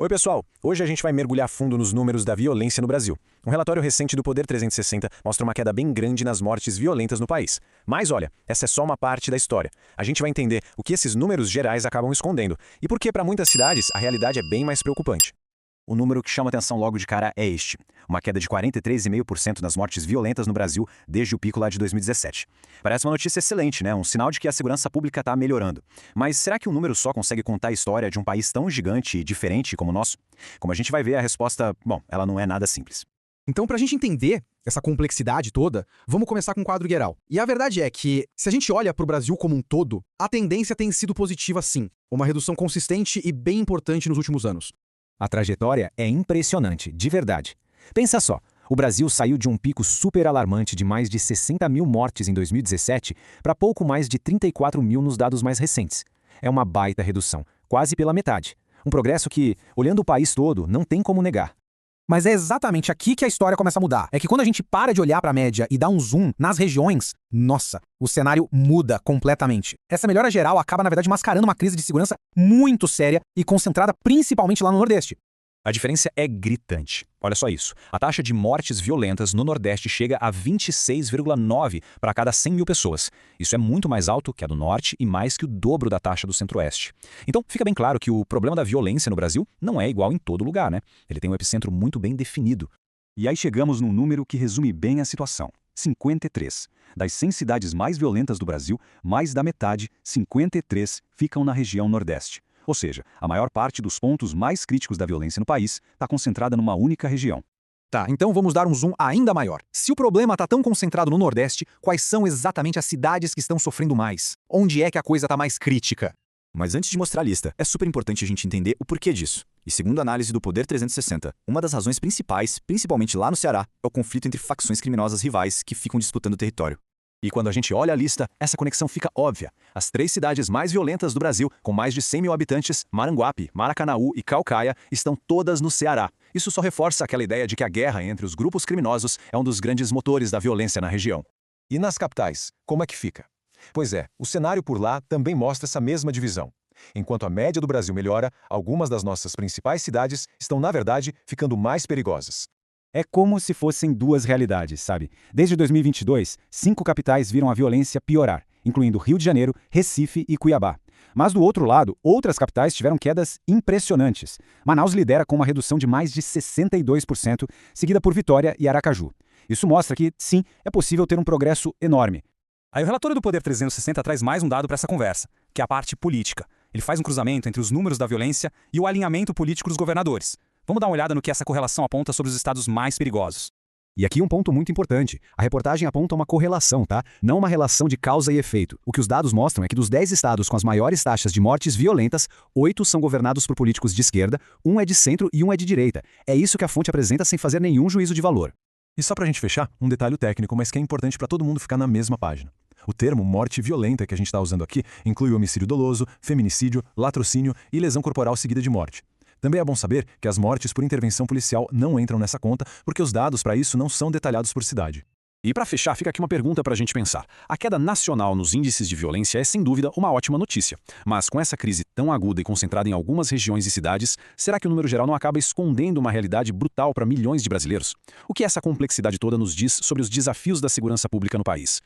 Oi, pessoal! Hoje a gente vai mergulhar fundo nos números da violência no Brasil. Um relatório recente do Poder 360 mostra uma queda bem grande nas mortes violentas no país. Mas olha, essa é só uma parte da história. A gente vai entender o que esses números gerais acabam escondendo e por que, para muitas cidades, a realidade é bem mais preocupante. O número que chama atenção logo de cara é este, uma queda de 43,5% nas mortes violentas no Brasil desde o pico lá de 2017. Parece uma notícia excelente, né? Um sinal de que a segurança pública está melhorando. Mas será que um número só consegue contar a história de um país tão gigante e diferente como o nosso? Como a gente vai ver, a resposta, bom, ela não é nada simples. Então, para a gente entender essa complexidade toda, vamos começar com um quadro geral. E a verdade é que, se a gente olha para o Brasil como um todo, a tendência tem sido positiva sim. Uma redução consistente e bem importante nos últimos anos. A trajetória é impressionante, de verdade. Pensa só, o Brasil saiu de um pico super alarmante de mais de 60 mil mortes em 2017 para pouco mais de 34 mil nos dados mais recentes. É uma baita redução, quase pela metade. Um progresso que, olhando o país todo, não tem como negar. Mas é exatamente aqui que a história começa a mudar. É que quando a gente para de olhar para a média e dá um zoom nas regiões, nossa, o cenário muda completamente. Essa melhora geral acaba, na verdade, mascarando uma crise de segurança muito séria e concentrada principalmente lá no Nordeste. A diferença é gritante. Olha só isso. A taxa de mortes violentas no Nordeste chega a 26,9 para cada 100 mil pessoas. Isso é muito mais alto que a do Norte e mais que o dobro da taxa do Centro-Oeste. Então, fica bem claro que o problema da violência no Brasil não é igual em todo lugar, né? Ele tem um epicentro muito bem definido. E aí chegamos num número que resume bem a situação. 53. Das 100 cidades mais violentas do Brasil, mais da metade, 53, ficam na região Nordeste. Ou seja, a maior parte dos pontos mais críticos da violência no país está concentrada numa única região. Tá, então vamos dar um zoom ainda maior. Se o problema está tão concentrado no Nordeste, quais são exatamente as cidades que estão sofrendo mais? Onde é que a coisa está mais crítica? Mas antes de mostrar a lista, é super importante a gente entender o porquê disso. E segundo a análise do Poder 360, uma das razões principais, principalmente lá no Ceará, é o conflito entre facções criminosas rivais que ficam disputando o território. E quando a gente olha a lista, essa conexão fica óbvia. As 3 cidades mais violentas do Brasil, com mais de 100 mil habitantes, Maranguape, Maracanaú e Caucaia, estão todas no Ceará. Isso só reforça aquela ideia de que a guerra entre os grupos criminosos é um dos grandes motores da violência na região. E nas capitais, como é que fica? Pois é, o cenário por lá também mostra essa mesma divisão. Enquanto a média do Brasil melhora, algumas das nossas principais cidades estão, na verdade, ficando mais perigosas. É como se fossem duas realidades, sabe? Desde 2022, 5 capitais viram a violência piorar, incluindo Rio de Janeiro, Recife e Cuiabá. Mas do outro lado, outras capitais tiveram quedas impressionantes. Manaus lidera com uma redução de mais de 62%, seguida por Vitória e Aracaju. Isso mostra que, sim, é possível ter um progresso enorme. Aí o relatório do Poder 360 traz mais um dado para essa conversa, que é a parte política. Ele faz um cruzamento entre os números da violência e o alinhamento político dos governadores. Vamos dar uma olhada no que essa correlação aponta sobre os estados mais perigosos. E aqui um ponto muito importante. A reportagem aponta uma correlação, tá? Não uma relação de causa e efeito. O que os dados mostram é que dos 10 estados com as maiores taxas de mortes violentas, 8 são governados por políticos de esquerda, 1 é de centro e 1 é de direita. É isso que a fonte apresenta sem fazer nenhum juízo de valor. E só pra gente fechar, um detalhe técnico, mas que é importante para todo mundo ficar na mesma página. O termo morte violenta que a gente está usando aqui inclui homicídio doloso, feminicídio, latrocínio e lesão corporal seguida de morte. Também é bom saber que as mortes por intervenção policial não entram nessa conta porque os dados para isso não são detalhados por cidade. E para fechar, fica aqui uma pergunta para a gente pensar. A queda nacional nos índices de violência é, sem dúvida, uma ótima notícia. Mas com essa crise tão aguda e concentrada em algumas regiões e cidades, será que o número geral não acaba escondendo uma realidade brutal para milhões de brasileiros? O que essa complexidade toda nos diz sobre os desafios da segurança pública no país?